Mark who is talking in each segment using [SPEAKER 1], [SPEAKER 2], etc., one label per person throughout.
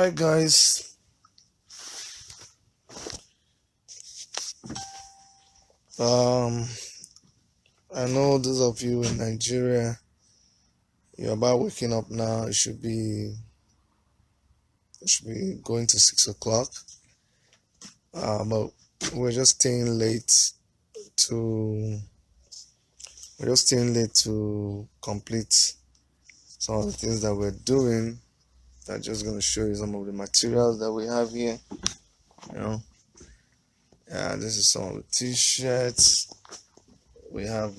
[SPEAKER 1] Hi guys. Um, I know those of you in Nigeria, you're about waking up now. You should be going to 6 o'clock. But we're just staying late to we're just staying late to complete some of the things that we're doing. I'm just gonna show you some of the materials that we have here. You know, yeah, this is some of the t-shirts. We have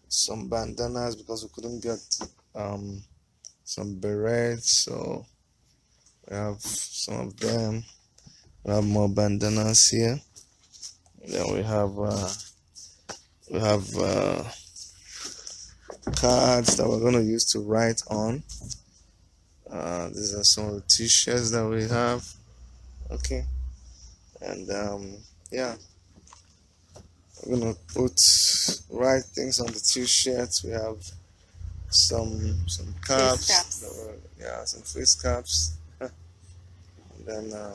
[SPEAKER 1] some bandanas because we couldn't get some berets, so we have some of them. We have more bandanas here. Then we have cards that we're gonna use to write on. These are some of the t-shirts that we have. Okay, and yeah, we're gonna write things on the t-shirts. We have some caps. Some face caps. And then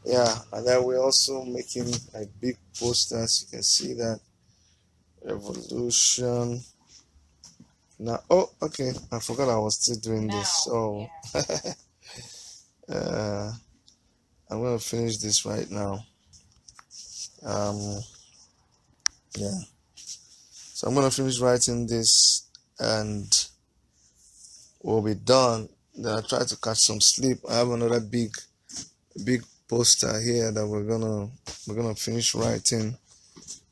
[SPEAKER 1] yeah, and then we're also making like big posters. You can see that revolution. Now, oh, okay, I forgot I was still doing this. So uh, I'm gonna finish this right now. Um, yeah, so I'm gonna finish writing this, and we'll be done. Then I try to catch some sleep. I have another big poster here that we're gonna finish writing.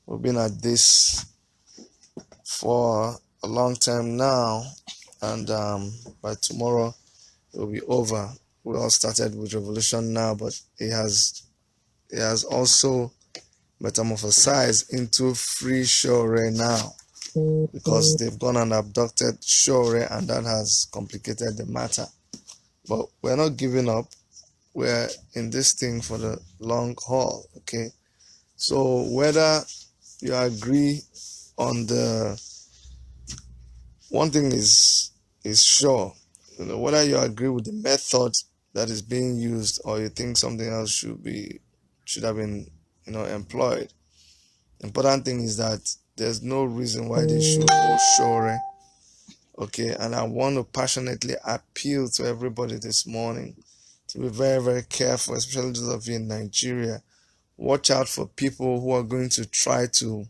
[SPEAKER 1] We've been at this for a long time now, and by tomorrow it will be over. We all started with revolution now, but it has also metamorphosized into free Sowore now, because they've gone and abducted Sowore, and that has complicated the matter. But we're not giving up. We're in this thing for the long haul. Okay, so whether you agree on the one thing is sure, whether you agree with the method that is being used, or you think something else should have been employed. Important thing is that there's no reason why they should hold Sowore. Okay, and I want to passionately appeal to everybody this morning to be very, very careful, especially those of you in Nigeria. Watch out for people who are going to try to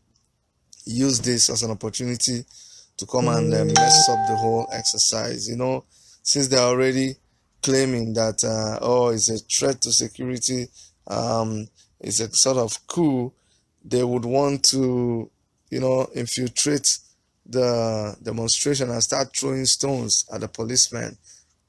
[SPEAKER 1] use this as an opportunity to come and mess up the whole exercise. Since they're already claiming that it's a threat to security, it's a sort of coup, they would want to infiltrate the demonstration and start throwing stones at the policemen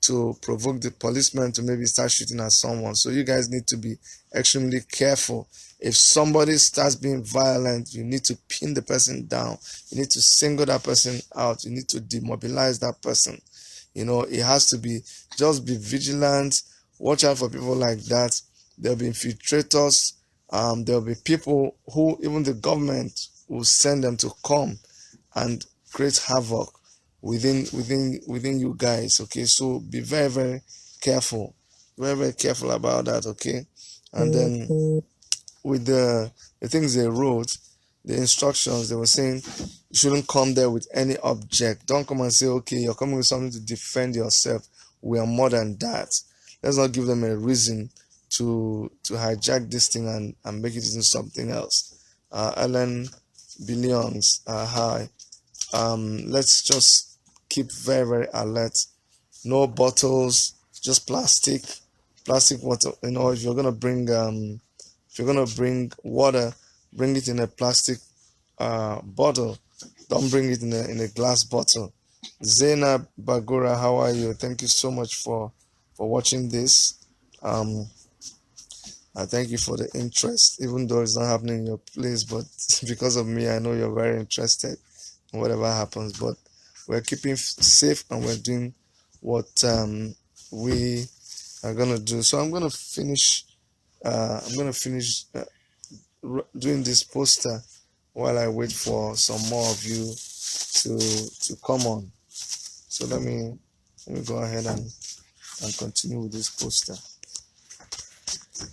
[SPEAKER 1] to provoke the policemen to maybe start shooting at someone. So you guys need to be extremely careful. If somebody starts being violent, you need to pin the person down. You need to single that person out. You need to demobilize that person. It has to be, just be vigilant. Watch out for people like that. There'll be infiltrators. There'll be people who even the government will send them to come and create havoc within you guys. Okay, so be very, very careful. Very, very careful about that. Okay, and then with the things they wrote, the instructions, they were saying you shouldn't come there with any object. Don't come and say, okay, you're coming with something to defend yourself. We are more than that. Let's not give them a reason to hijack this thing and make it into something else. Ellen Billions are high. Let's just keep very, very alert. No bottles, just plastic water. If you're gonna bring water, bring it in a plastic bottle. Don't bring it in a glass bottle. Zainab Bagura, how are you? Thank you so much for watching this. I thank you for the interest, even though it's not happening in your place, but because of me, I know you're very interested in whatever happens. But we're keeping safe, and we're doing what we are gonna do. So I'm gonna finish doing this poster while I wait for some more of you to come on. So let me go ahead and and continue with this poster.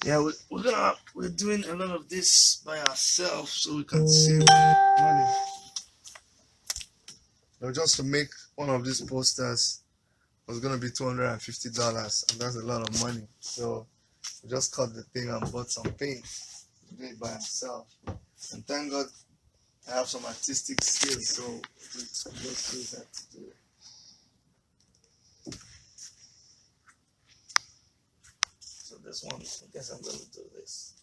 [SPEAKER 1] Yeah, we're doing a lot of this by ourselves so we can save money. Now, just to make one of these posters was gonna be $250, and that's a lot of money. So we just cut the thing and bought some paint to do it by ourselves. And thank God I have some artistic skills, so we just use that to do it. So this one, I guess I'm gonna do this.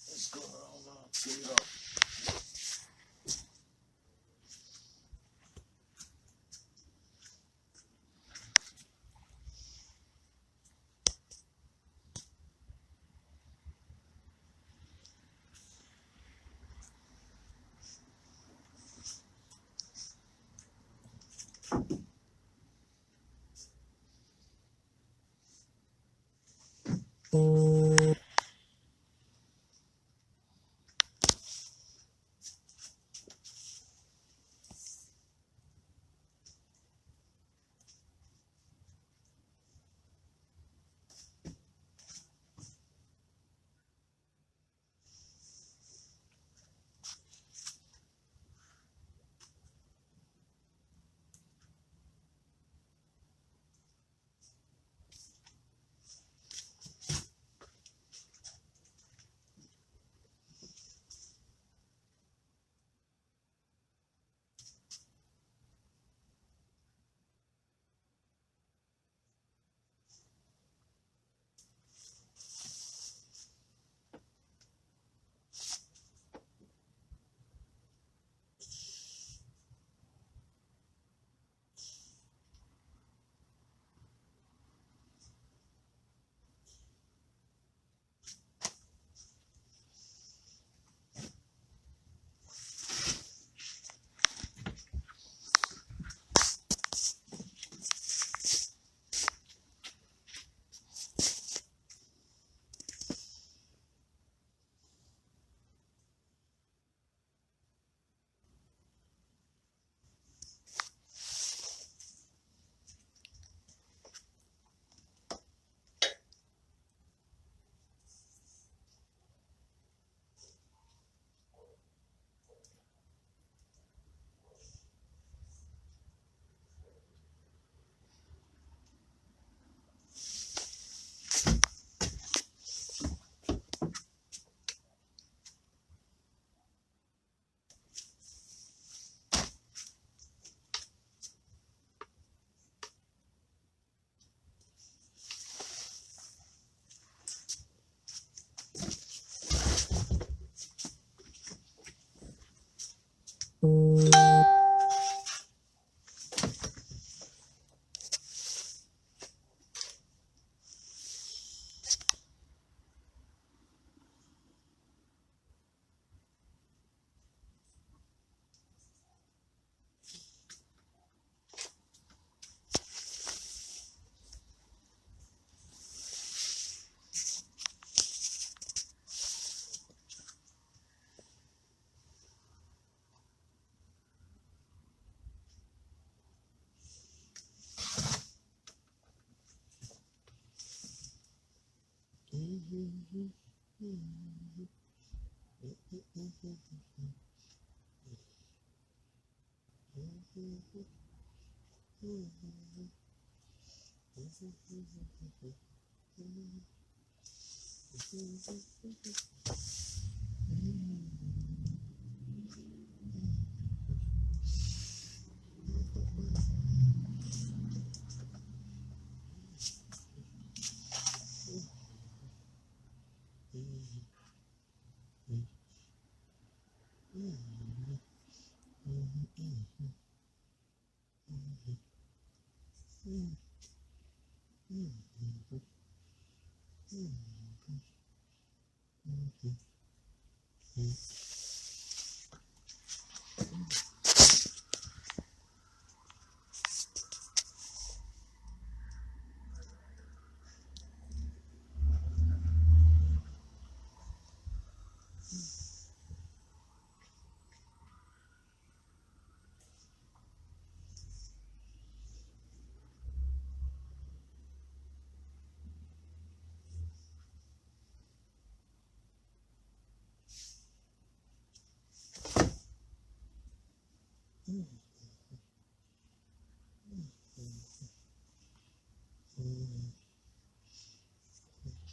[SPEAKER 1] Let's go around now. Clean it up.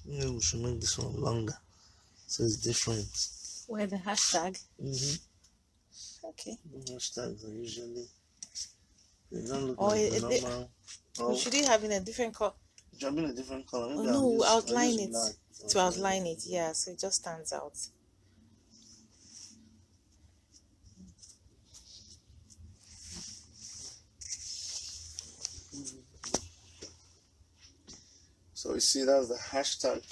[SPEAKER 1] Maybe we should make this one longer so it's different.
[SPEAKER 2] Where the hashtag?
[SPEAKER 1] Okay. The hashtags are usually, they don't look
[SPEAKER 2] or
[SPEAKER 1] like the normal.
[SPEAKER 2] We should have in a different color.
[SPEAKER 1] Jumping a different color. Maybe
[SPEAKER 2] No, outline it
[SPEAKER 1] black.
[SPEAKER 2] to outline it. Yeah, so it just stands out.
[SPEAKER 1] So you see, that's the hashtag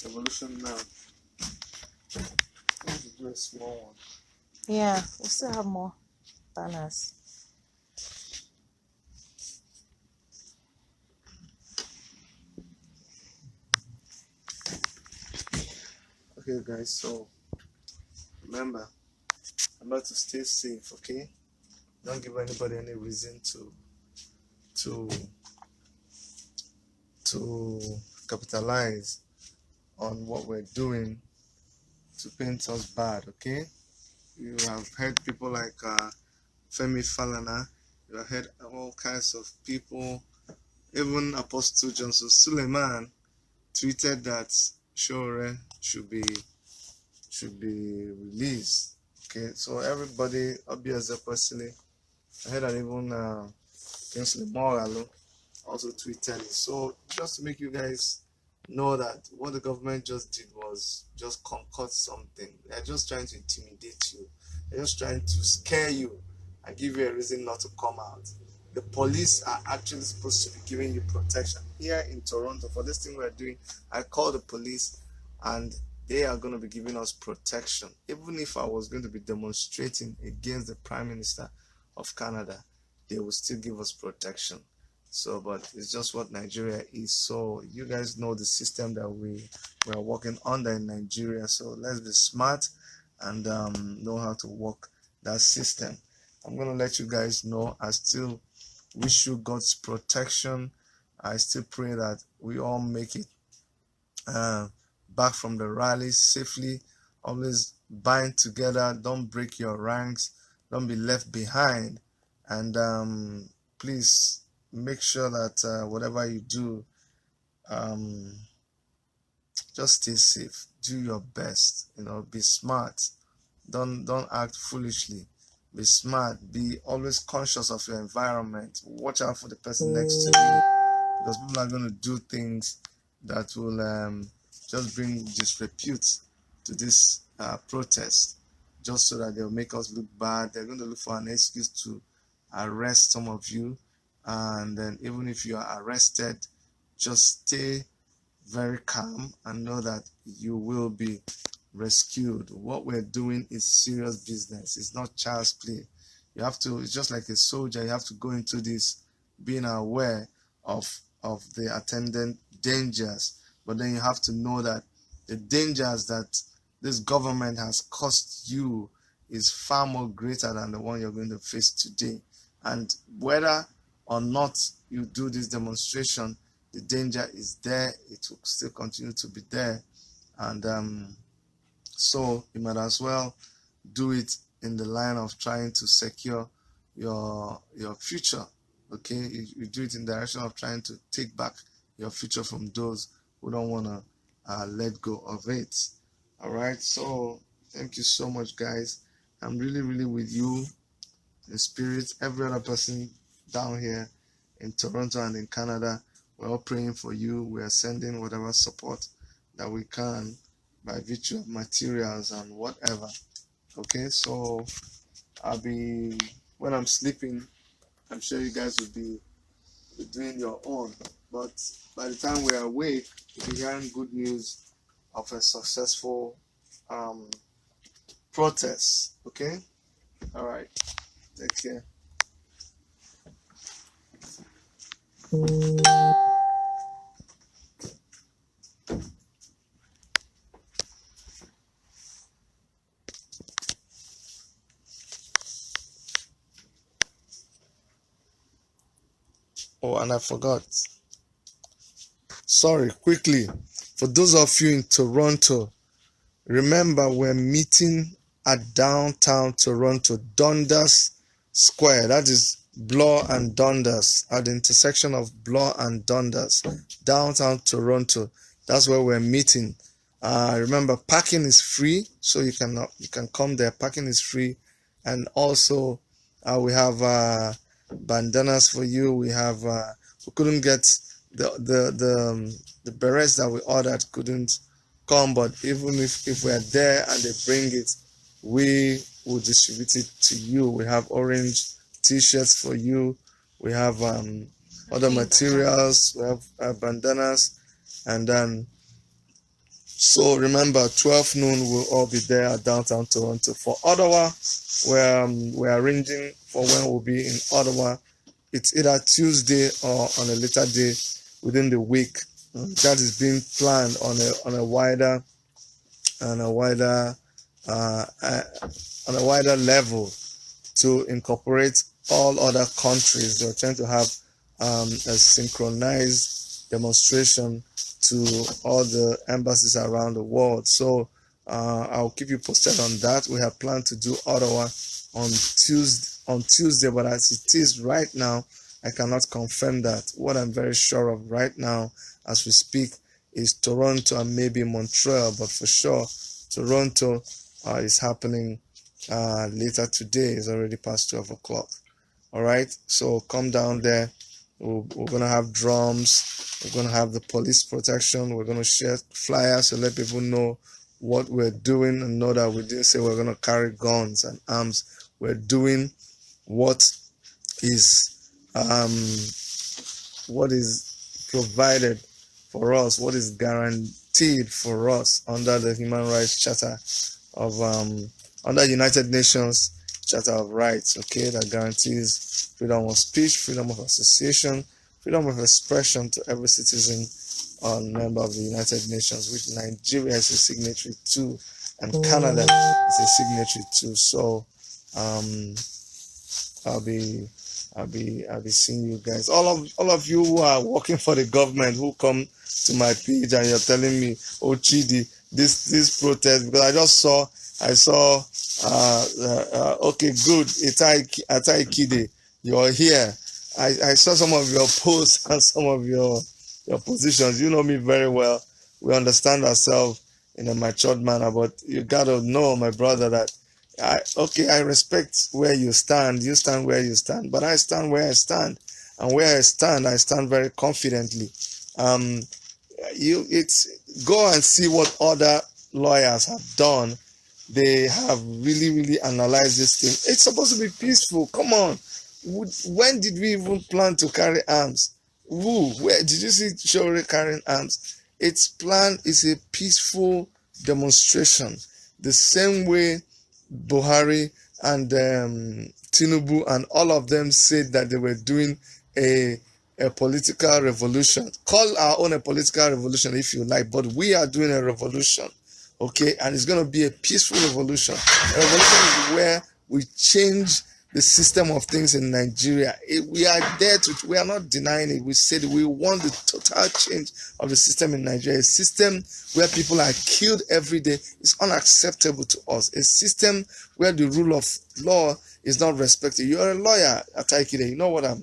[SPEAKER 1] revolution now. Let's do a small one.
[SPEAKER 2] Yeah, we still have more banners.
[SPEAKER 1] Okay, guys. So remember, remember to stay safe. Okay, don't give anybody any reason to capitalize on what we're doing to paint us bad. Okay, you have heard people like Femi Falana. You have heard all kinds of people. Even Apostle Johnson Suleiman tweeted that Sowore should be released. Okay, so everybody, obviously, personally, I heard that even Kingsley Moralo also tweeted it. So just to make you guys know that what the government just did was just concoct something. They're just trying to intimidate you. They're just trying to scare you and give you a reason not to come out. The police are actually supposed to be giving you protection. Here in Toronto, for this thing we're doing, I called the police and they are going to be giving us protection. Even if I was going to be demonstrating against the Prime Minister of Canada, they will still give us protection. So, but it's just what Nigeria is. So you guys know the system that we are working under in Nigeria. So let's be smart and know how to work that system. I'm going to let you guys know. I still wish you God's protection. I still pray that we all make it back from the rally safely. Always bind together. Don't break your ranks. Don't be left behind. And please make sure that whatever you do, just stay safe. Do your best. Be smart. Don't act foolishly. Be smart. Be always conscious of your environment. Watch out for the person next to you, because people are going to do things that will just bring disrepute to this protest, just so that they'll make us look bad. They're going to look for an excuse to arrest some of you, and then even if you are arrested, just stay very calm and know that you will be rescued. What we're doing is serious business. It's not child's play. You have to, it's just like a soldier, you have to go into this being aware of the attendant dangers, but then you have to know that the dangers that this government has caused you is far more greater than the one you're going to face today. And whether or not you do this demonstration, the danger is there. It will still continue to be there. And so you might as well do it in the line of trying to secure your future. Okay, you do it in the direction of trying to take back your future from those who don't want to let go of it. All right, so thank you so much, guys. I'm really with you in spirit. Every other person down here in Toronto and in Canada, we're all praying for you. We are sending whatever support that we can by virtue of materials and whatever. Okay, so when I'm sleeping, I'm sure you guys will be doing your own. But by the time we're awake, we'll be hearing good news of a successful protest. Okay? All right. Take care. Oh, and I forgot. Sorry, quickly. For those of you in Toronto, remember we're meeting at downtown Toronto, Dundas Square. That is Bloor and Dundas, at the intersection of Bloor and Dundas, downtown Toronto. That's where we're meeting. Remember, parking is free, so you can come there. Parking is free, and also we have bandanas for you. We have we couldn't get the berets that we ordered couldn't come, but even if we're there and they bring it, we will distribute it to you. We have orange t-shirts for you. We have other materials. We have bandanas, and then so remember, 12 noon we'll all be there at downtown Toronto. For Ottawa, we're arranging for when we'll be in Ottawa. It's either Tuesday or on a later day within the week. That is being planned on a wider level to incorporate all other countries. They're trying to have a synchronized demonstration to all the embassies around the world. So I'll keep you posted on that. We have planned to do Ottawa on Tuesday, but as it is right now, I cannot confirm that. What I'm very sure of right now, as we speak, is Toronto and maybe Montreal, but for sure, Toronto is happening later today. It's already past 12 o'clock. All right, so come down there. We're going to have drums. We're going to have the police protection. We're going to share flyers to let people know what we're doing and know that we didn't say we're going to carry guns and arms. We're doing what is provided for us, what is guaranteed for us under the Human Rights Charter of under United Nations Charter of Rights, okay, that guarantees freedom of speech, freedom of association, freedom of expression to every citizen or member of the United Nations, which Nigeria is a signatory to, and Canada is a signatory to. So I'll be seeing you guys. All of you who are working for the government, who come to my page and you're telling me, oh Chidi, this protest, because I saw okay, good, Itai Chidi, you're here. I saw some of your posts and some of your positions. You know me very well. We understand ourselves in a matured manner, but you gotta know, my brother, that I respect where you stand. You stand where you stand, but I stand where I stand, and where I stand very confidently. Go and see what other lawyers have done. They have really analyzed this thing. It's supposed to be peaceful. Come on, when did we even plan to carry arms? Where did you see Sowore carrying arms? Its plan is a peaceful demonstration, the same way Buhari and Tinubu and all of them said that they were doing a political revolution. Call our own a political revolution if you like, but we are doing a revolution, okay? And it's going to be a peaceful revolution. A revolution is where we change the system of things in Nigeria. We are there to, we are not denying it. We said we want the total change of the system in Nigeria. A system where people are killed every day is unacceptable to us. A system where the rule of law is not respected. You're a lawyer, Ataikide. You know what I'm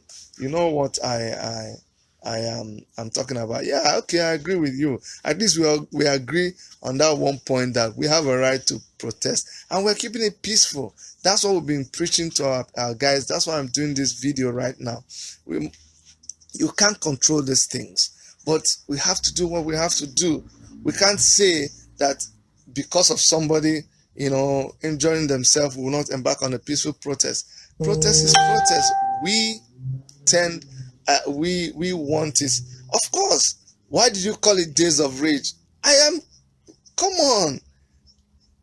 [SPEAKER 1] talking about. Yeah, okay, I agree with you. At least we agree on that one point, that we have a right to protest, and we're keeping it peaceful. That's what we've been preaching to our guys. That's why I'm doing this video right now. You can't control these things, but we have to do what we have to do. We can't say that because of somebody, enjoying themselves, we will not embark on a peaceful protest. Protest is protest. We want it. Of course. Why did you call it days of rage? Come on.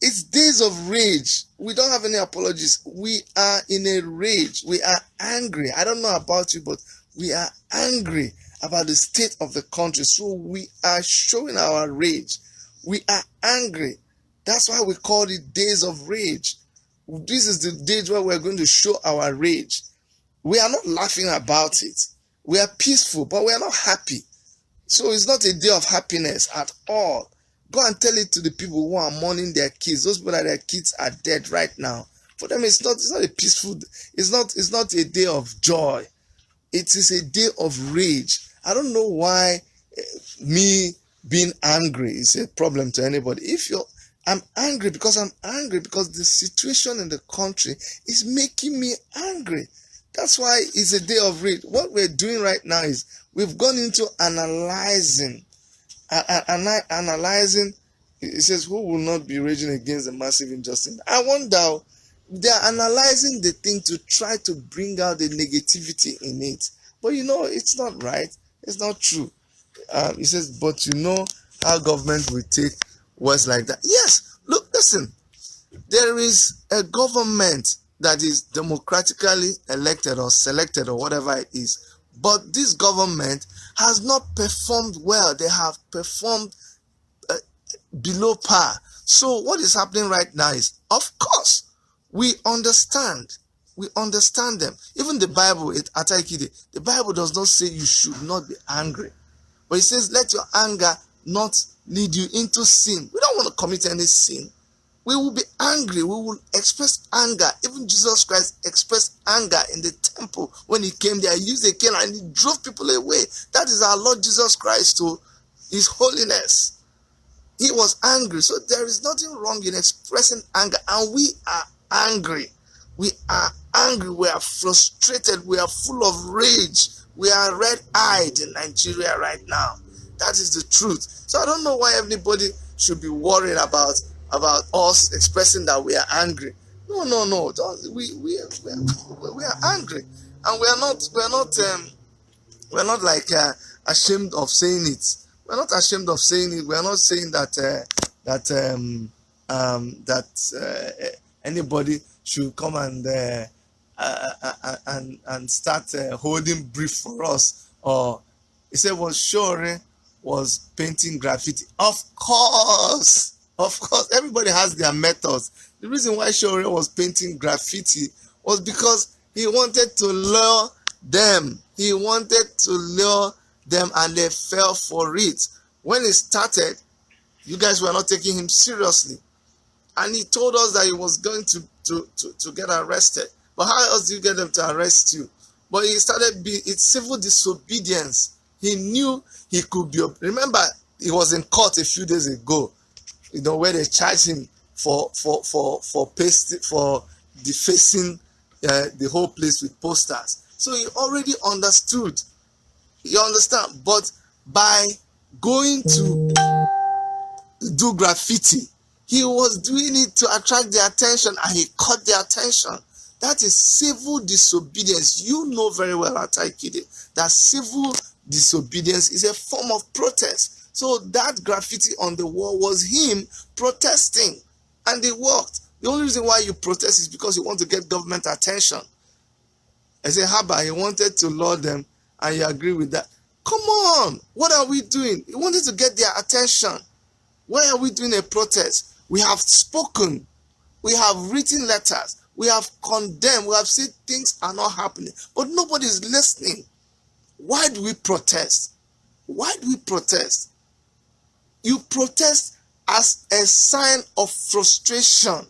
[SPEAKER 1] It's days of rage. We don't have any apologies. We are in a rage. We are angry. I don't know about you, but we are angry about the state of the country. So we are showing our rage. We are angry. That's why we call it days of rage. This is the days where we're going to show our rage. We are not laughing about it. We are peaceful, but we are not happy. So it's not a day of happiness at all. Go and tell it to the people who are mourning their kids. Those people that their kids are dead right now. For them, it's not a peaceful. It's not a day of joy. It is a day of rage. I don't know why me being angry is a problem to anybody. I'm angry because the situation in the country is making me angry. That's why it's a day of rage. What we're doing right now is we've gone into analyzing. It says, who will not be raging against the massive injustice? I wonder, they are analyzing the thing to try to bring out the negativity in it. But it's not right. It's not true. It says, but how government will take words like that. Yes, look, listen. There is a government that is democratically elected or selected or whatever it is. But this government has not performed well. They have performed below par. So what is happening right now is, of course, we understand. We understand them. Even the Bible, the Bible does not say you should not be angry. But it says, let your anger not lead you into sin. We don't want to commit any sin. We will be angry. We will express anger. Even Jesus Christ expressed anger in the temple when he came there. He used a cane and he drove people away. That is our Lord Jesus Christ, to his holiness. He was angry. So there is nothing wrong in expressing anger. And we are angry. We are angry. We are frustrated. We are full of rage. We are red-eyed in Nigeria right now. That is the truth. So I don't know why everybody should be worried about us expressing that we are angry. No. We are angry, and we're not like ashamed of saying it. We're not ashamed of saying it. We're not saying that anybody should come and start holding brief for us. Or he said, was Sowore was painting graffiti. Of course, everybody has their methods. The reason why Sowore was painting graffiti was because he wanted to lure them. He wanted to lure them, and they fell for it. When it started, you guys were not taking him seriously, and he told us that he was going to get arrested. But how else do you get them to arrest you? But he started it's civil disobedience. He knew he could be. Remember, he was in court a few days ago, where they charged him for defacing the whole place with posters. So he already understood. You understand? But by going to do graffiti, he was doing it to attract their attention, and he caught their attention. That is civil disobedience. You know very well, Ataikide, that civil disobedience is a form of protest. So that graffiti on the wall was him protesting, and it worked. The only reason why you protest is because you want to get government attention. As a Haba, he wanted to lure them, and you agree with that. Come on, what are we doing? He wanted to get their attention. Why are we doing a protest? We have spoken. We have written letters. We have condemned. We have said things are not happening. But nobody is listening. Why do we protest? Why do we protest? You protest as a sign of frustration.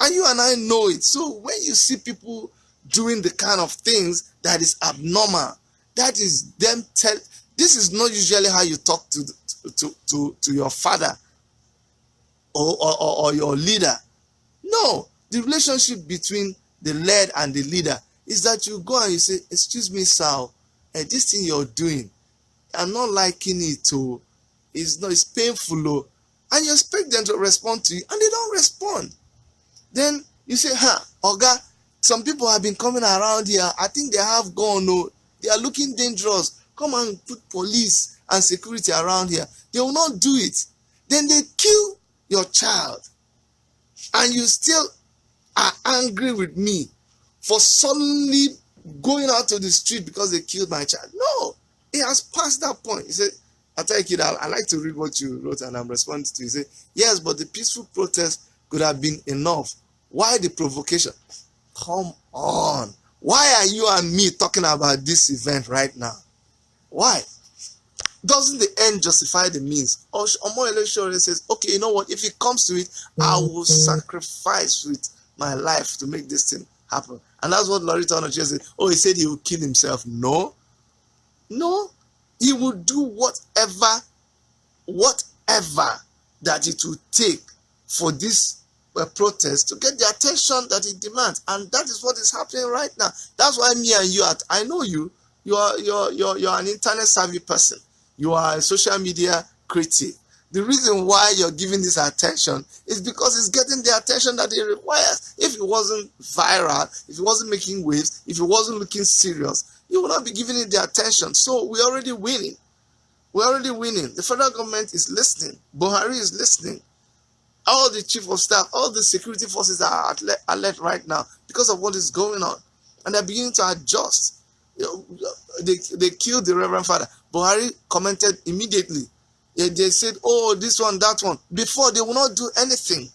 [SPEAKER 1] And you and I know it. So when you see people doing the kind of things that is abnormal, that is them this is not usually how you talk to your father or your leader. No, the relationship between the led and the leader is that you go and you say, excuse me, sir, this thing you're doing, I'm not liking it. It's painful. And you expect them to respond to you, and they don't respond. Then you say, Oga, some people have been coming around here. I think they have gone. They are looking dangerous. Come and put police and security around here. They will not do it. Then they kill your child. And you still are angry with me for suddenly going out to the street because they killed my child. No, it has passed that point. He said, I tell you, kid, I like to read what you wrote and I'm responding to you. He said, yes, but the peaceful protest could have been enough. Why the provocation? Come on. Why are you and me talking about this event right now? Why? Doesn't the end justify the means? Omoyele says, okay, you know what? If it comes to it, I will sacrifice with my life to make this thing happen. And that's what Loretta Onochie said. Oh, he said he will kill himself. No. He will do whatever that it will take for this protest to get the attention that it demands. And that is what is happening right now. That's why me and you, I know you're an internet savvy person. You are a social media creative. The reason why you're giving this attention is because it's getting the attention that it requires. If it wasn't viral, if it wasn't making waves, if it wasn't looking serious, you will not be giving it the attention. So we're already winning. We're already winning. The federal government is listening. Buhari is listening. All the chief of staff, all the security forces are alert right now because of what is going on. And they're beginning to adjust. They killed the Reverend Father. Buhari commented immediately. They said, oh, this one, that one. Before, they will not do anything.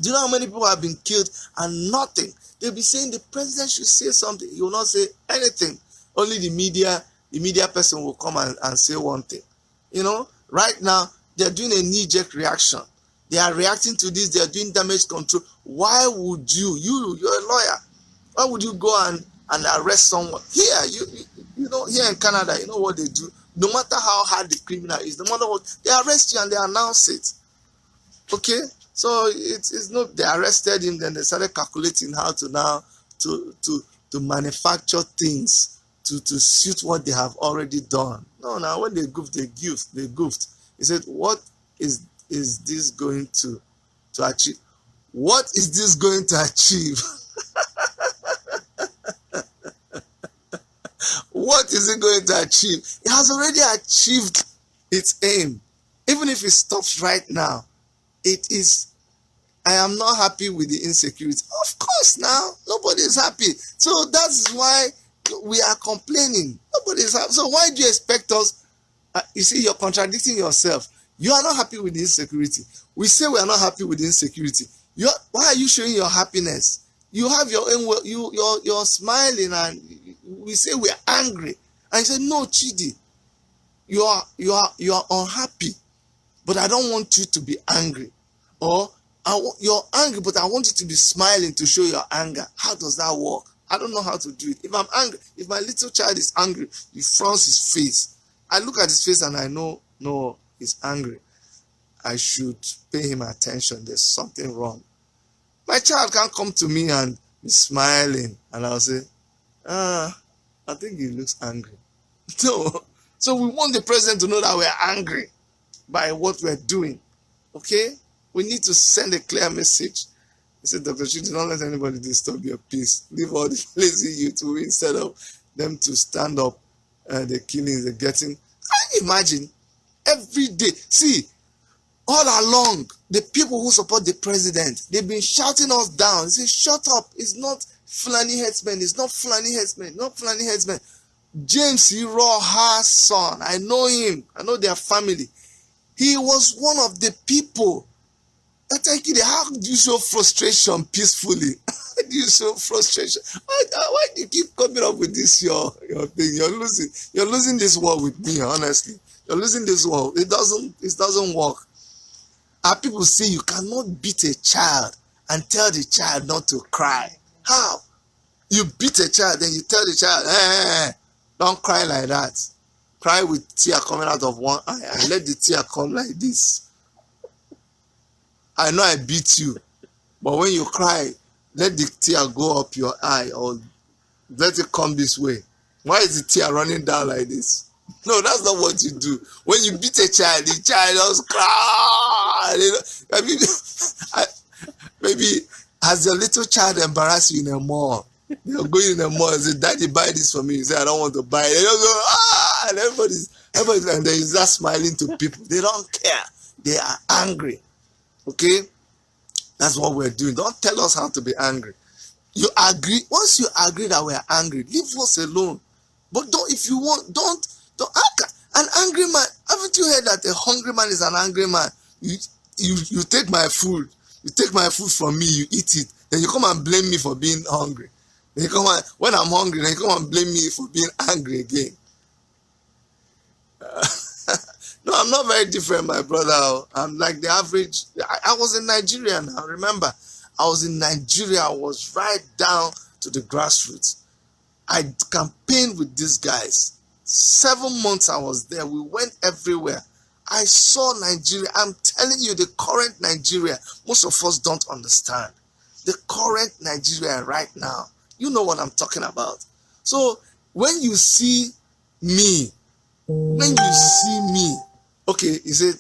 [SPEAKER 1] Do you know how many people have been killed and nothing? They'll be saying the president should say something. He will not say anything. Only the media person will come and say one thing. Right now, they're doing a knee-jerk reaction. They are reacting to this. They are doing damage control. Why would you're a lawyer. Why would you go and arrest someone? Here, here in Canada, you know what they do? No matter how hard the criminal is, no matter what, they arrest you and they announce it. Okay? So it's not, they arrested him, then they started calculating how to now to manufacture things to suit what they have already done. No, now when they goofed. He said, what is this going to achieve? What is this going to achieve? What is it going to achieve? It has already achieved its aim. Even if it stops right now, I am not happy with the insecurity. Of course now, nobody is happy. So that's why we are complaining. Nobody is happy. So why do you expect us? You see, you're contradicting yourself. You are not happy with the insecurity. We say we are not happy with the insecurity. Why are you showing your happiness? You have your own, you're smiling, and we say we're angry. And you say, no, Chidi, you are unhappy, but I don't want you to be angry. Or you're angry, but I want you to be smiling to show your anger. How does that work? I don't know how to do it. If I'm angry, if my little child is angry, he fronts his face. I look at his face and I know, no, he's angry. I should pay him attention. There's something wrong. My child can't come to me and be smiling, and I'll say, I think he looks angry. No. So we want the president to know that we're angry by what we're doing. Okay? We need to send a clear message. He said, Dr. Chidi, don't let anybody disturb your peace. Leave all the lazy youth instead of them to stand up. The killings, the getting. Can you imagine? Every day. See, all along, the people who support the president, they've been shouting us down. They say, shut up. It's not Fulani headsmen. It's not Fulani headsmen. Not Fulani headsmen. James Iroha's son. I know him. I know their family. He was one of the people Thank you. How do you show frustration peacefully? How do you show frustration? Why do you keep coming up with this your thing? You're losing this war with me, honestly. You're losing this war. It doesn't work. Our people say you cannot beat a child and tell the child not to cry. How? You beat a child, then you tell the child, don't cry like that. Cry with tear coming out of one eye and let the tear come like this. I know I beat you, but when you cry, let the tear go up your eye or let it come this way. Why is the tear running down like this? No, that's not what you do. When you beat a child, the child just cry. Maybe has your little child embarrassed you in a mall? You're going in a mall and say, Daddy, buy this for me. You say, I don't want to buy it. They don't go, and everybody's and they start smiling to people. They don't care. They are angry. Okay? That's what we're doing. Don't tell us how to be angry. You agree. Once you agree that we're angry, leave us alone. But don't, if you want, don't. An angry man, haven't you heard that a hungry man is an angry man? You take my food. You take my food from me, you eat it. Then you come and blame me for being hungry. Then you come and, when I'm hungry, then you come and blame me for being angry again. No, I'm not very different, my brother. I'm like the average. I was in Nigeria now. Remember, I was in Nigeria. I was right down to the grassroots. I campaigned with these guys. 7 months I was there. We went everywhere. I saw Nigeria. I'm telling you, the current Nigeria, most of us don't understand. The current Nigeria right now. You know what I'm talking about. So when you see me, okay, he said,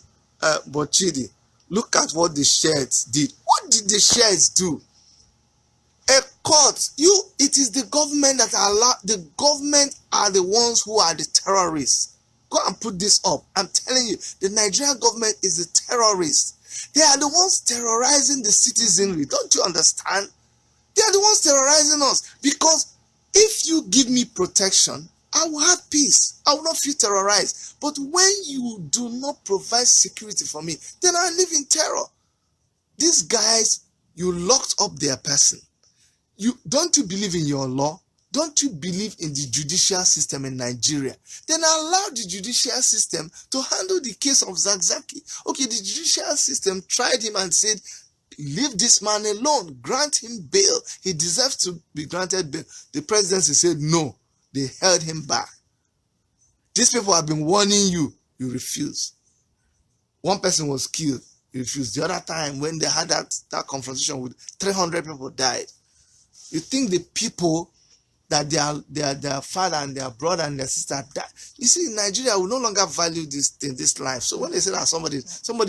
[SPEAKER 1] but Chidi, look at what the shirts did. What did the shirts do? A court, it is the government that the government are the ones who are the terrorists. Go and put this up. I'm telling you, the Nigerian government is the terrorist. They are the ones terrorizing the citizenry. Don't you understand? They are the ones terrorizing us. Because if you give me protection, I will have peace. I will not feel terrorized. But when you do not provide security for me, then I live in terror. These guys, you locked up their person. Don't you believe in your law? Don't you believe in the judicial system in Nigeria? Then allow the judicial system to handle the case of Zakzaki. Okay, the judicial system tried him and said, leave this man alone, grant him bail. He deserves to be granted bail. The presidency said no. They held him back. These people have been warning you. You refuse. One person was killed. You refused. The other time when they had that confrontation with 300 people died. You think the people that their father and their brother and their sister died? You see, in Nigeria, we no longer value this life. So when they say that somebody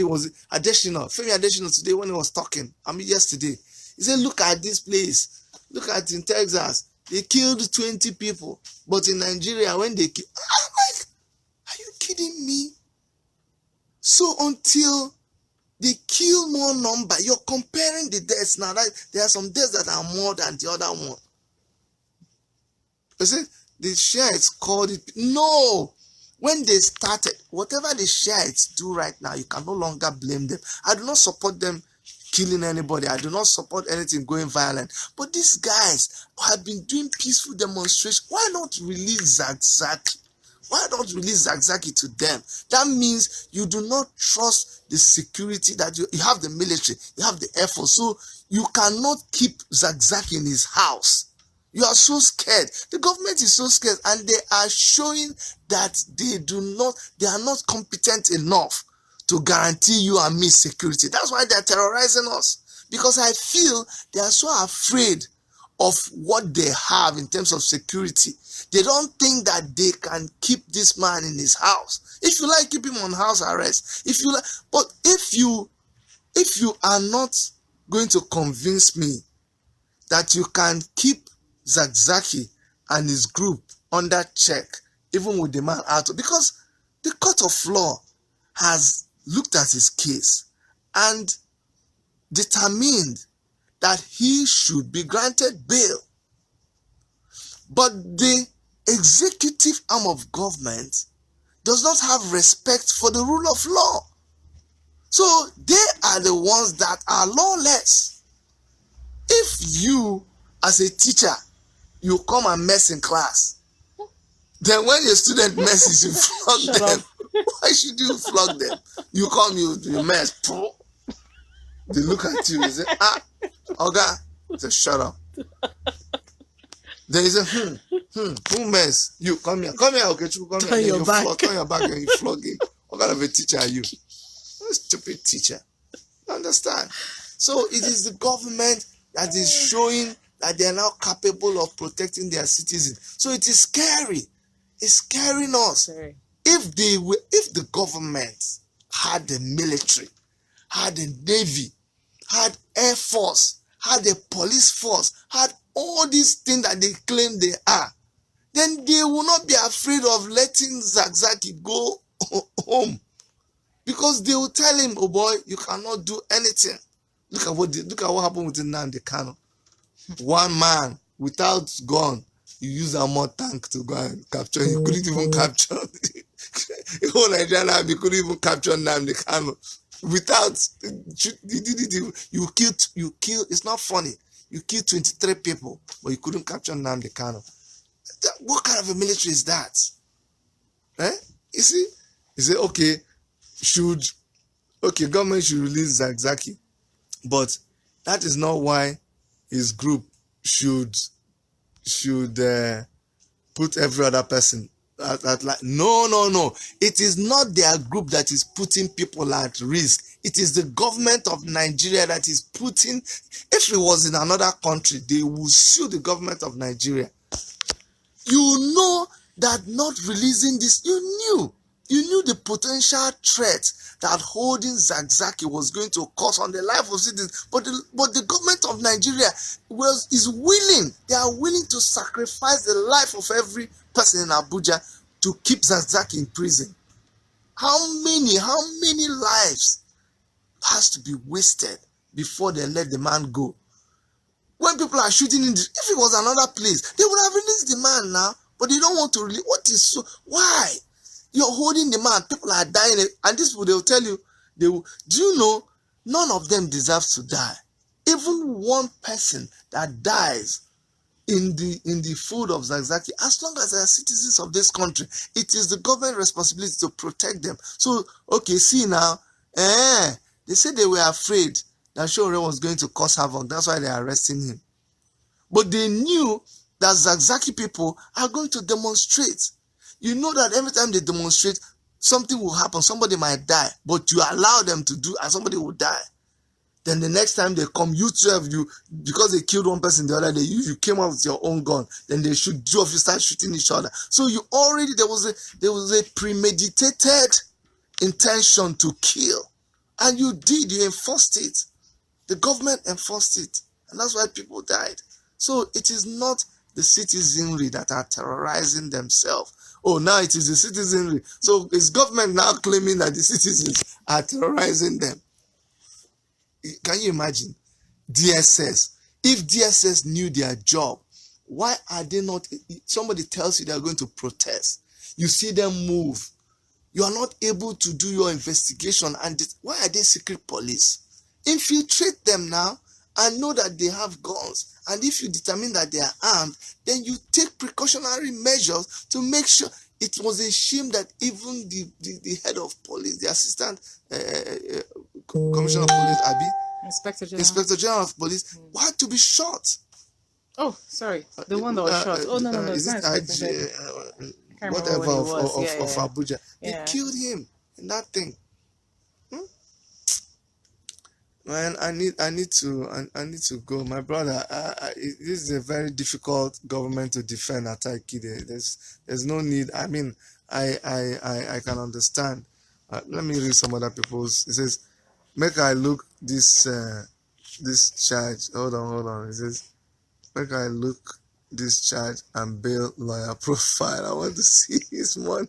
[SPEAKER 1] was Femi Adesina today when he was talking, yesterday, he said, look at this place. Look at in Texas. They killed 20 people. But in Nigeria, when they kill, I'm like, are you kidding me? So until they kill more number, you're comparing the deaths now. There are some deaths that are more than the other one. You see, the Shiites called it. No! When they started, whatever the Shiites do right now, you can no longer blame them. I do not support them killing anybody. I do not support anything going violent. But these guys have been doing peaceful demonstrations. Why not release Zakzaki? Why not release Zakzaki to them? That means you do not trust the security that you have the military, you have the Air Force. So you cannot keep Zakzaki in his house. You are so scared. The government is so scared, and they are showing that they are not competent enough to guarantee you and me security. That's why they are terrorizing us. Because I feel they are so afraid of what they have in terms of security. They don't think that they can keep this man in his house. If you like, keep him on house arrest. But if you are not going to convince me that you can keep Zakzaki and his group under check, even with the man out, because the court of law has looked at his case and determined that he should be granted bail. But the executive arm of government does not have respect for the rule of law. So they are the ones that are lawless. If you, as a teacher, you come and mess in class, then when your student messes, you flog
[SPEAKER 2] Shut
[SPEAKER 1] them.
[SPEAKER 2] up.
[SPEAKER 1] Why should you flog them? You come, you mess. They look at you, they say, Oga, say, shut up. Then you say, who mess? You, come here, okay, come here.
[SPEAKER 2] Turn your back.
[SPEAKER 1] Turn your back and you flog him. What kind of a teacher are you? What a stupid teacher. You understand? So it is the government that is showing that they are now capable of protecting their citizens. So it is scary. It's scaring us.
[SPEAKER 2] Sorry.
[SPEAKER 1] If the government had the military, had the navy, had air force, had the police force, had all these things that they claim they are, then they will not be afraid of letting Zakzaki go home, because they will tell him, oh boy, you cannot do anything. Look at what happened with Nnamdi Kanu. One man without gun, you use a more tank to go and capture him. You couldn't even capture the whole Nigerian army couldn't even capture Nnamdi Kanu. Without you kill. It's not funny. You killed 23 people, but you couldn't capture Nnamdi Kanu. What kind of a military is that? You see? You say, government should release Zakzaki, but that is not why his group should put every other person at like. No. It is not their group that is putting people at risk. It is the government of Nigeria that is putting. If it was in another country, they will sue the government of Nigeria. You know that not releasing this, you knew the potential threat that holding Zakzaki was going to cause on the life of citizens. But the government of Nigeria is willing. They are willing to sacrifice the life of every person in Abuja to keep Zakzaki in prison. How many lives has to be wasted before they let the man go? When people are shooting if it was another place, they would have released the man now, but they don't want to release. Why? You're holding the man, people are dying, and these people, they will tell you, do you know, none of them deserves to die. Even one person that dies in the fold of Zakzaki, as long as they are citizens of this country, it is the government responsibility to protect them. So, see now, they said they were afraid that Sowore was going to cause havoc. That's why they are arresting him. But they knew that Zakzaki people are going to demonstrate. You know that every time they demonstrate, something will happen. Somebody might die, but you allow them to do, and somebody will die. Then the next time they come, because they killed one person the other day, you came out with your own gun. Then they shoot, two of you start shooting each other. So there was a premeditated intention to kill, and you enforced it. The government enforced it, and that's why people died. So it is not the citizenry that are terrorizing themselves. Oh, now it is the citizenry. So is government now claiming that the citizens are terrorizing them? Can you imagine? DSS. If DSS knew their job, why are they not? Somebody tells you they are going to protest. You see them move. You are not able to do your investigation. And why are they secret police? Infiltrate them now and know that they have guns. And if you determine that they are armed, then you take precautionary measures to make sure. It was a shame that even the head of police, the assistant commissioner of police, Inspector General of Police, had to be shot.
[SPEAKER 2] Oh, sorry. The one that was shot. Oh, no.
[SPEAKER 1] Is it whatever of Abuja? They killed him in that thing. Man, I need to go, my brother. This is a very difficult government to defend at Chidi. There's no need. I mean, I can understand. Let me read some other people's. It says, make I look this charge. Hold on. It says, make I look this charge and bail lawyer profile. I want to see his money.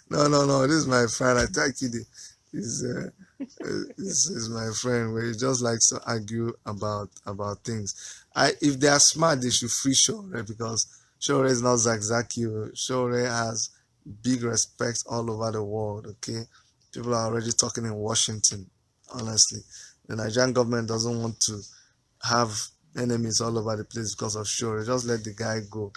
[SPEAKER 1] No. This is my friend at Chidi. This is my friend where he just likes to argue about things. If they are smart, they should free Sowore, because Sowore is not Zakzaki. Sowore has big respect all over the world. Okay, People are already talking in Washington, honestly. The Nigerian government doesn't want to have enemies all over the place because of Sowore. Just let the guy go.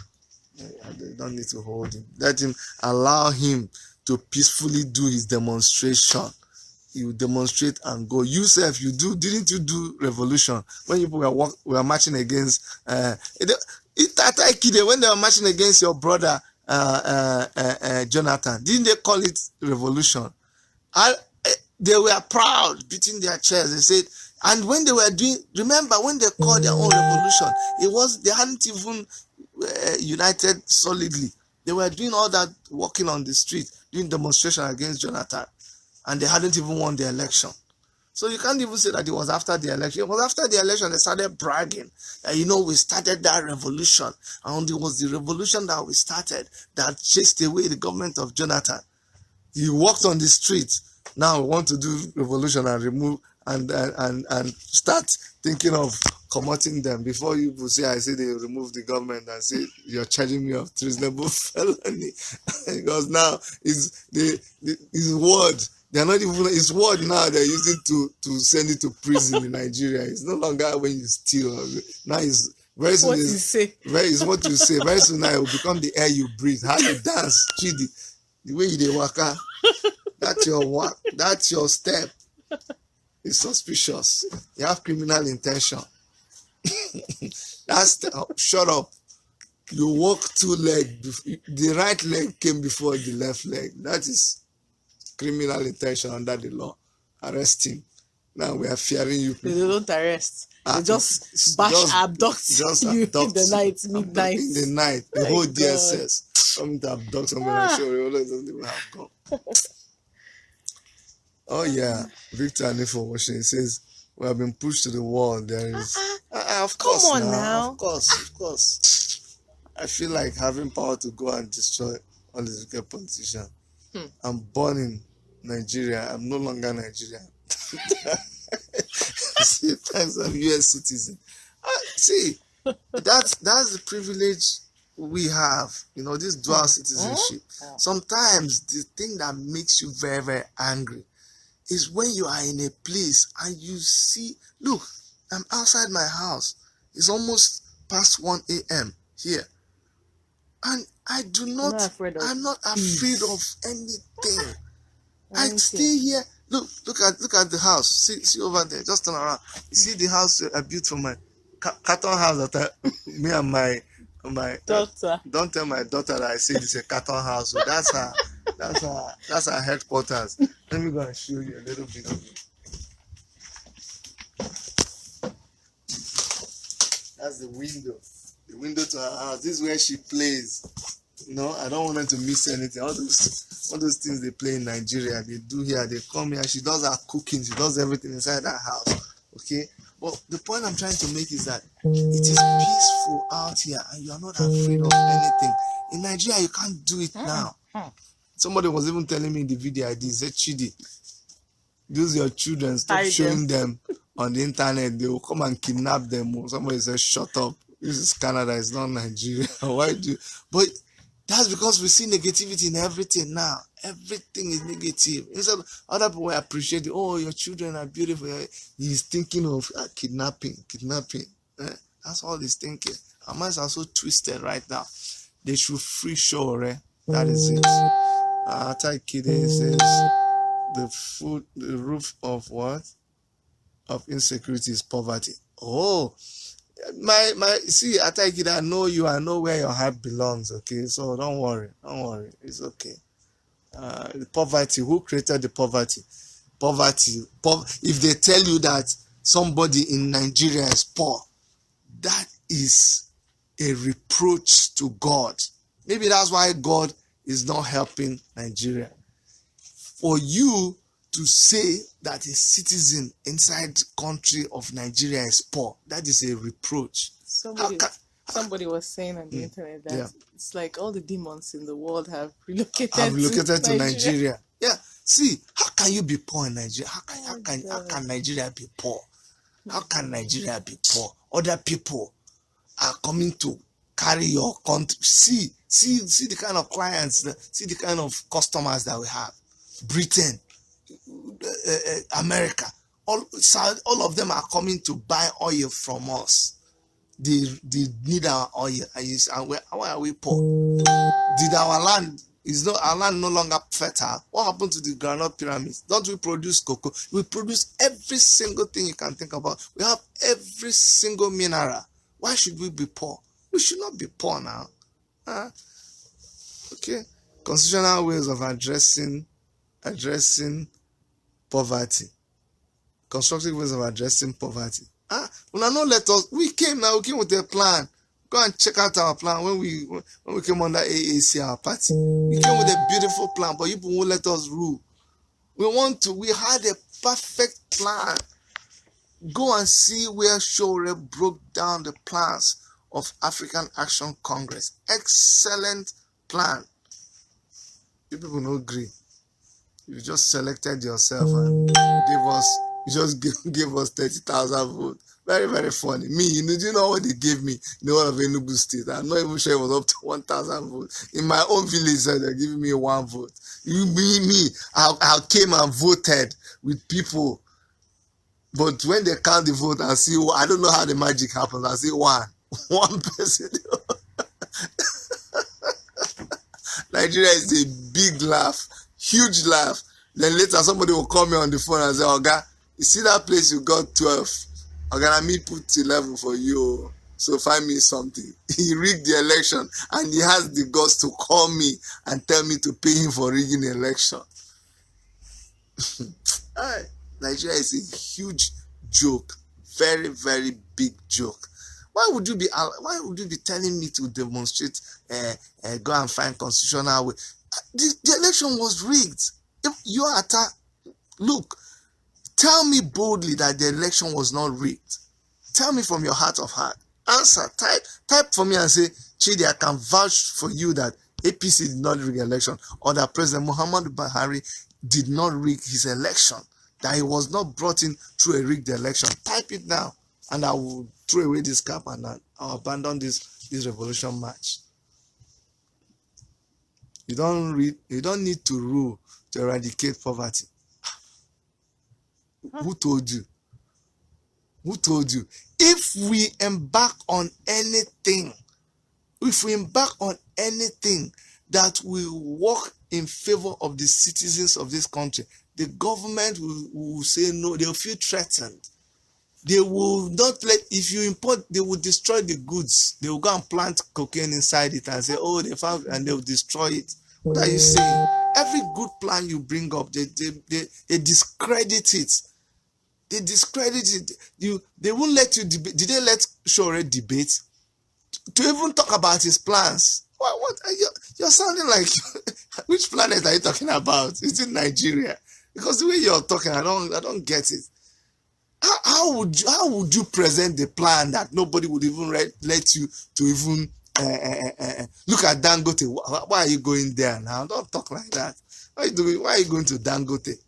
[SPEAKER 1] They don't need to hold him. Let him, allow him to peacefully do his demonstration. You demonstrate and go. You self, didn't you do revolution when you were marching against when they were marching against your brother Jonathan? Didn't they call it revolution? They were proud, beating their chests. They said, and when they were doing, remember when they called their own revolution, they hadn't even united solidly. They were doing all that, walking on the street, doing demonstration against Jonathan, and they hadn't even won the election. So you can't even say that it was after the election. It was after the election they started bragging that, we started that revolution, and it was the revolution that we started that chased away the government of Jonathan. He walked on the street. Now we want to do revolution and remove and start thinking of commuting them. Before you will say, I say they remove the government and say you're charging me of treasonable felony. Because now his word, they're not even his word now they're using to send it to prison in Nigeria. It's no longer when you steal. Now it's very soon. It's what you say. Very soon now it will become the air you breathe. How you dance, Chidi. The way you dey waka, that's your step. It's suspicious. You have criminal intention. Shut up. You walk two legs. The right leg came before the left leg. That is criminal intention under the law. Arrest him. Now we are fearing you people.
[SPEAKER 2] They don't arrest. They just abduct you in the night, midnight.
[SPEAKER 1] In the night. The whole DSS coming to abduct somebody. I'm sure they don't even have come. Oh yeah, Victor Anifo Washington says we have been pushed to the wall. There is, of course,
[SPEAKER 2] come on now.
[SPEAKER 1] Of course. I feel like having power to go and destroy all these wicked politicians. I'm born in Nigeria. I'm no longer Nigerian. See, thanks, I'm US citizen. See, that's the privilege we have. This dual citizenship. Sometimes the thing that makes you very, very angry is when you are in a place and you see, look, I'm outside my house. It's almost past 1 a.m. here. And I'm not afraid of anything. I stay here. Look at the house. See over there. Just turn around. You see the house I built for my carton house that me and my
[SPEAKER 2] daughter.
[SPEAKER 1] Don't tell my daughter that I said it's a carton house. So that's her headquarters. Let me go and show you a little bit of it. That's the window. The window to her house. This is where she plays. I don't want her to miss anything. All those things they play in Nigeria, they do here. They come here. She does her cooking. She does everything inside that house. Okay. But the point I'm trying to make is that it is peaceful out here, and you are not afraid of anything. In Nigeria, you can't do it now. Somebody was even telling me in the video I did, said, Chidi, use your children, stop showing them on the internet. They will come and kidnap them. Somebody said, shut up. This is Canada, it's not Nigeria. Why do you? But that's because we see negativity in everything now. Everything is negative. Instead, other people appreciate it. Oh, your children are beautiful. He's thinking of kidnapping. That's all he's thinking. Our minds are so twisted right now. They should free Sowore. That is it. Chidi says the roof of what? Of insecurity is poverty. Oh, see, I know you. I know where your heart belongs. Okay, so don't worry. It's okay. The poverty. Who created the poverty? If they tell you that somebody in Nigeria is poor, that is a reproach to God. Maybe that's why God is not helping Nigeria. For you to say that a citizen inside the country of Nigeria is poor, that is a reproach.
[SPEAKER 2] Somebody was saying on the internet that it's like all the demons in the world have relocated to Nigeria.
[SPEAKER 1] Yeah. See, how can you be poor in Nigeria? How can Nigeria be poor? How can Nigeria be poor? Other people are coming to carry your country. See the kind of clients, see the kind of customers that we have. Britain, America. All of them are coming to buy oil from us. They need our oil. And why are we poor? Did our land no longer fertile? What happened to the granite pyramids? Don't we produce cocoa? We produce every single thing you can think about. We have every single mineral. Why should we be poor? We should not be poor now. Okay. Constitutional ways of addressing poverty. Constructive ways of addressing poverty. We came with a plan. Go and check out our plan when we came under AAC, our party. We came with a beautiful plan, but you won't let us rule. We had a perfect plan. Go and see where Sowore broke down the plans of African Action Congress. Excellent plan. You people don't agree. You just selected yourself and gave us 30,000 votes. Very, very funny. Me, do you know what they gave me in the whole of Enugu State? I'm not even sure it was up to 1,000 votes. In my own village, they're giving me 1 vote. I came and voted with people. But when they count the vote and see, I don't know how the magic happens. I see one person. Nigeria is a big laugh, huge laugh. Then later somebody will call me on the phone and say, Oga, you see that place you got 12? Oga, me put 11 for you. So find me something. He rigged the election and he has the guts to call me and tell me to pay him for rigging the election. Nigeria is a huge joke, very, very big joke. Why would you be telling me to demonstrate, go and find constitutional way? The election was rigged. If you are look, tell me boldly that the election was not rigged. Tell me from your heart of heart. Answer. Type for me and say, Chidi, I can vouch for you that APC did not rig the election, or that President Muhammadu Buhari did not rig his election, that he was not brought in through a rigged election. Type it now, and I will throw away this cap and I'll abandon this revolution march. You don't need to rule to eradicate poverty. Who told you? Who told you? If we embark on anything that will work in favor of the citizens of this country, the government will say no. They'll feel threatened. They will not if you import, they will destroy the goods. They will go and plant cocaine inside it and say, oh, they found, and they'll destroy it. What are you saying? Every good plan you bring up, they discredit it. They discredit it. They won't let you debate. Did they let Sowore debate? To even talk about his plans? What are you're sounding like, which planet are you talking about? Is it Nigeria? Because the way you're talking, I don't get it. How would you present the plan that nobody would even let you to even look at Dangote? Why are you going there now? Don't talk like that. Why are you going to Dangote?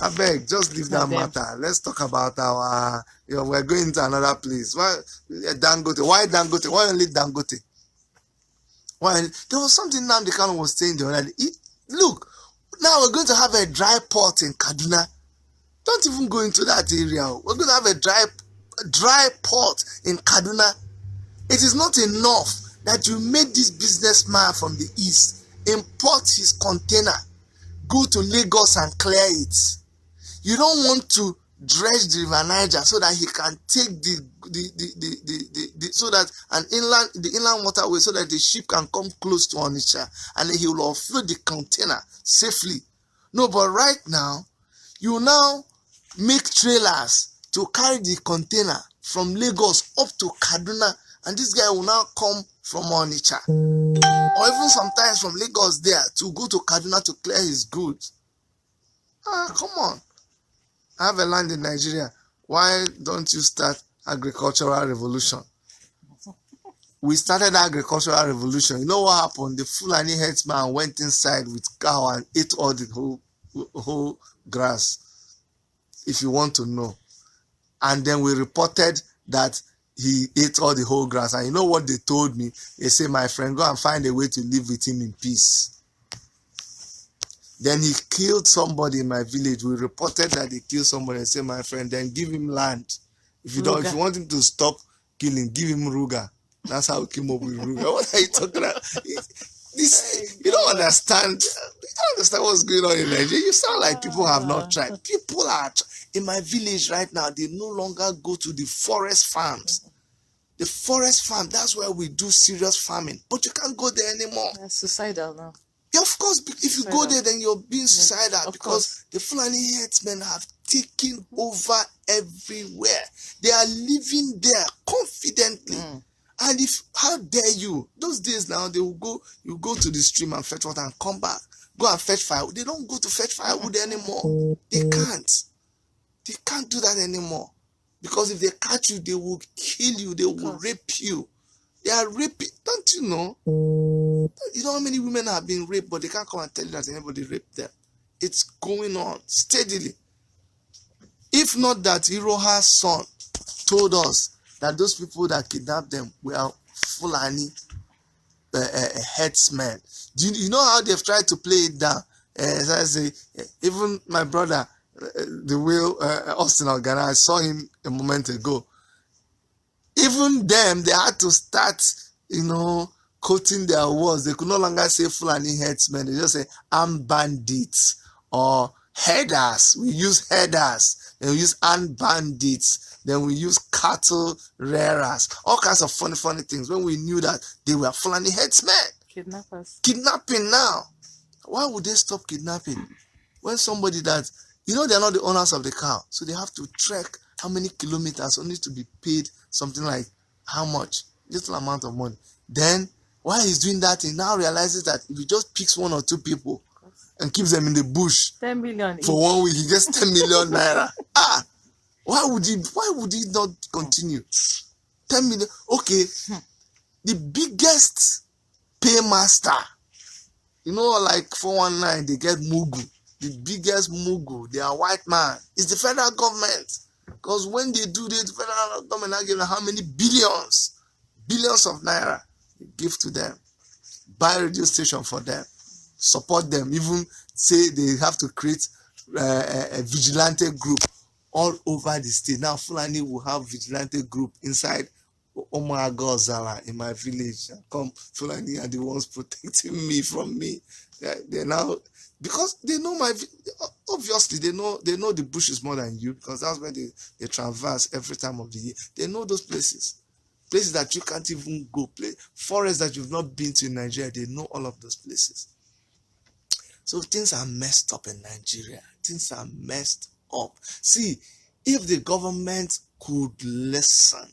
[SPEAKER 1] I beg, just leave that matter. Let's talk about our. We're going to another place. Why Dangote? Why Dangote? Why only Dangote? Why there was something now the Kanu was saying the other day. Look, now we're going to have a dry port in Kaduna. Don't even go into that area. We're going to have a dry port in Kaduna. It is not enough that you made this businessman from the east import his container, go to Lagos and clear it. You don't want to dredge the River Niger so that he can take the inland waterway so that the ship can come close to Onitsha and he will offload the container safely. No, but right now, you now make trailers to carry the container from Lagos up to Kaduna, and this guy will now come from Onitsha, or even sometimes from Lagos there to go to Kaduna to clear his goods. Come on. I have a land in Nigeria. Why don't you start agricultural revolution? We started agricultural revolution. You know what happened? The Fulani headsman went inside with cow and ate all the whole grass, if you want to know. And then we reported that he ate all the whole grass. And you know what they told me? They say, my friend, go and find a way to live with him in peace. Then he killed somebody in my village. We reported that he killed somebody and said, my friend, then give him land. If you don't, if you want him to stop killing, give him Ruga. That's how we came up with Ruga. What are you talking about? This, you don't understand. You don't understand what's going on in Nigeria. You sound like people have not tried. People are in my village right now. They no longer go to the forest farms. The forest farm, that's where we do serious farming. But you can't go there anymore.
[SPEAKER 2] That's suicidal now.
[SPEAKER 1] Yeah, of course, if you go there, then you're being suicidal because the Fulani herdsmen have taken over everywhere. They are living there confidently. And how dare you? Those days now, they will go, you go to the stream and fetch water and come back. Go and fetch firewood. They don't go to fetch firewood anymore. They can't. They can't do that anymore. Because if they catch you, they will kill you. They will rape you. They are raping. Don't you know? You know how many women have been raped, but they can't come and tell you that anybody raped them. It's going on steadily. If not that Iroha's son told us that those people that kidnapped them were Fulani headsmen. Do you know how they've tried to play it down? As I say, even my brother, the Will Austin Organa, I saw him a moment ago. Even them, they had to start, quoting their words. They could no longer say Fulani headsmen. They just say armed bandits or headers. We use headers. Then we use armed bandits. Then we use cattle rearers. All kinds of funny things when we knew that they were Fulani headsmen.
[SPEAKER 2] Kidnappers.
[SPEAKER 1] Kidnapping now. Why would they stop kidnapping? When somebody that, they're not the owners of the cow. So they have to trek how many kilometers only to be paid something like how much? Little amount of money. Then, while he's doing that, he now realizes that if he just picks one or two people and keeps them in the bush
[SPEAKER 2] 10 million
[SPEAKER 1] for 1 week, he gets 10 million naira. Why would he not continue? 10 million. Okay. The biggest paymaster, like 419, they get Mugu. The biggest Mugu, they are white man. It's the federal government. Because when they do this, the federal government now give them how many billions of naira they give to them. Buy a radio station for them. Support them. Even say they have to create a vigilante group all over the state. Now Fulani will have vigilante group inside Omar Gozala in my village. Come, Fulani are the ones protecting me from me. They're now, because they know obviously they know the bushes more than you, because that's where they traverse every time of the year. They know those places that you can't even go, forests that you've not been to in Nigeria. They know all of those places. So things are messed up in Nigeria. Things are messed up. See, if the government could listen,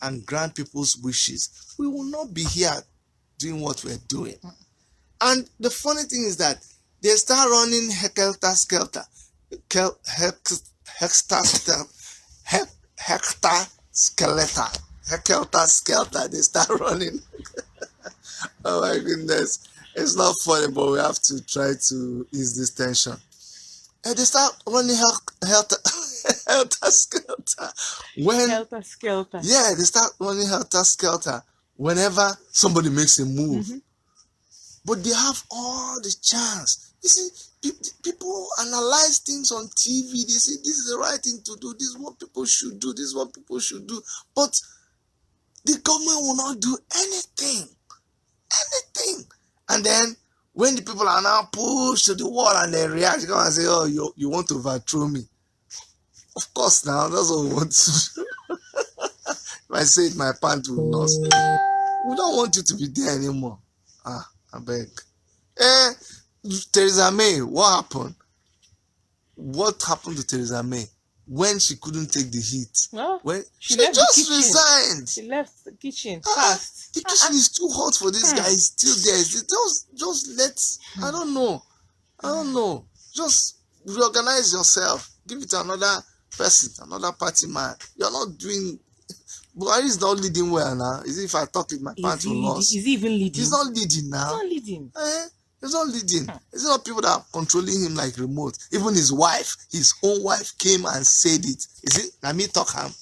[SPEAKER 1] and grant people's wishes, we will not be here doing what we're doing. And the funny thing is that they start running helter-skelter. They start running. Oh my goodness. It's not funny, but we have to try to ease this tension. And they start running helter-skelter.
[SPEAKER 2] Helter-skelter.
[SPEAKER 1] Yeah, they start running helter-skelter whenever somebody makes a move. But they have all the chance. You see, people analyze things on TV. They say, this is the right thing to do. This is what people should do. This is what people should do. But the government will not do anything. And then, when the people are now pushed to the wall and they react, they come and say, oh, you want to overthrow me. Of course now, that's what we want to do. If I say it, my pants will lost. We don't want you to be there anymore. I beg. Theresa May, what happened? What happened to Theresa May when she couldn't take the heat?
[SPEAKER 2] Well,
[SPEAKER 1] when
[SPEAKER 2] she
[SPEAKER 1] just resigned.
[SPEAKER 2] She left the kitchen fast.
[SPEAKER 1] The kitchen is too hot for this guy. He's still there. Just let. I don't know. Just reorganize yourself. Give it to another person, another party man. You're not doing. Buhari is not leading well now. Is it if I talk it, my pants will lost?
[SPEAKER 2] Is he even leading?
[SPEAKER 1] He's not leading now.
[SPEAKER 2] He's not leading.
[SPEAKER 1] He's not leading. It's not people that are controlling him like remote. Even his own wife came and said it. Is it? Let me talk him.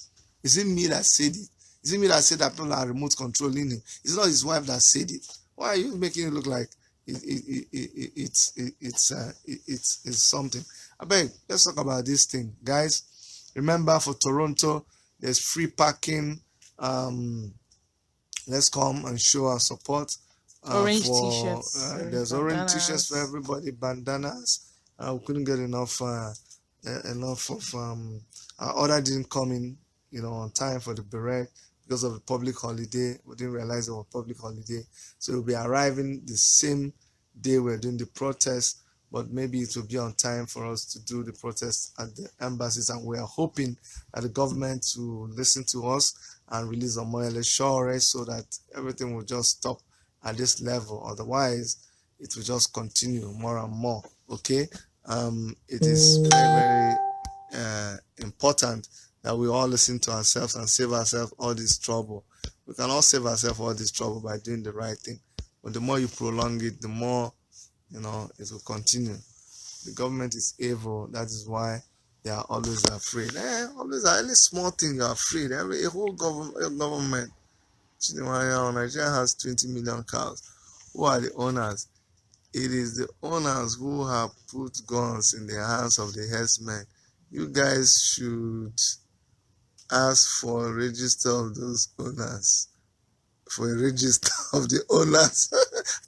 [SPEAKER 1] Is it me that said it? Is it me that said that people are remote controlling him? It's not his wife that said it. Why are you making it look like, it's something. I beg, let's talk about this thing, guys. Remember, for Toronto, there's free parking. Let's come and show our support.
[SPEAKER 2] Orange t-shirts.
[SPEAKER 1] There's orange t-shirts for everybody, bandanas. We couldn't get enough of our order didn't come in, on time for the beret because of the public holiday. We didn't realize it was a public holiday, so it'll be arriving the same day we're doing the protest, but maybe it will be on time for us to do the protest at the embassies, and we are hoping that the government will listen to us and release Sowore so that everything will just stop at this level. Otherwise, it will just continue more and more. Okay, it is very, very important that we all listen to ourselves and save ourselves all this trouble. We can all save ourselves all this trouble by doing the right thing. But the more you prolong it, the more, it will continue. The government is evil. That is why they are always afraid. Always any small thing you're afraid. A whole government. Nigeria has 20 million cows. Who are the owners? It is the owners who have put guns in the hands of the herdsmen. You guys should ask for a register of those owners. For a register of the owners.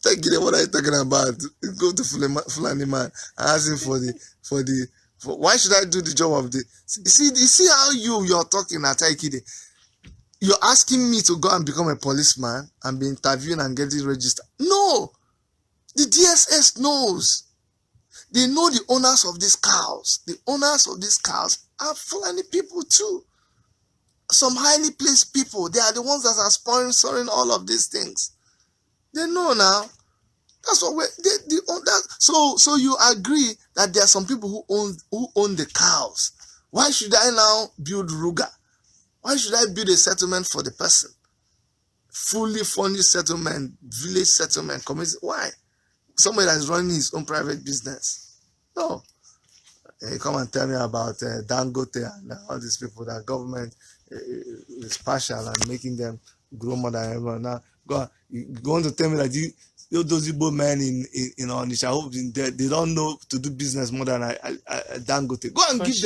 [SPEAKER 1] Thank you. What are you talking about? Go to Fulani man and ask him for why should I do the job of the? You see how you're talking at Aikide. You're asking me to go and become a policeman and be interviewing and getting registered. No, the DSS knows. They know the owners of these cows. The owners of these cows are Fulani people too. Some highly placed people. They are the ones that are sponsoring all of these things. They know now. That's what they own that. So you agree that there are some people who own the cows. Why should I now build Ruga? Why should I build a settlement for the person? Fully furnished settlement, village settlement, community. Why? Somebody that's running his own private business. No. You come and tell me about Dangote and all these people that government is partial and making them grow more than everyone. Now, you want to tell me that those Igbo men in Onitsha, they don't know to do business more than Dangote. Go and give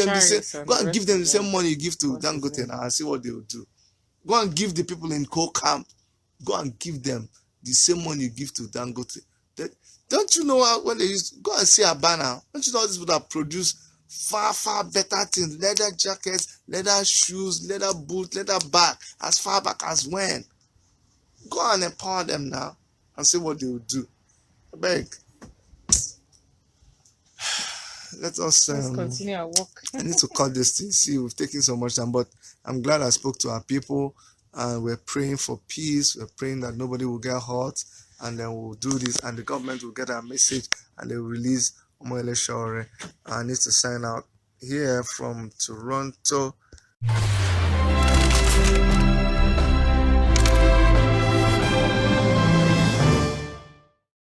[SPEAKER 1] them the same money you give to Dangote now and see what they will do. Go and give the people in coal camp. Go and give them the same money you give to Dangote. Don't you know when they go and see a banner? Don't you know all these people that produce far, far better things? Leather jackets, leather shoes, leather boots, leather bag, as far back as when? Go and empower them now and see what they will do. I beg. Let's
[SPEAKER 2] continue our work.
[SPEAKER 1] I need to cut this thing. See, we've taken so much time, but I'm glad I spoke to our people, and we're praying for peace. We're praying that nobody will get hurt, and then we'll do this, and the government will get our message, and they will release Sowore. I need to sign out here from Toronto.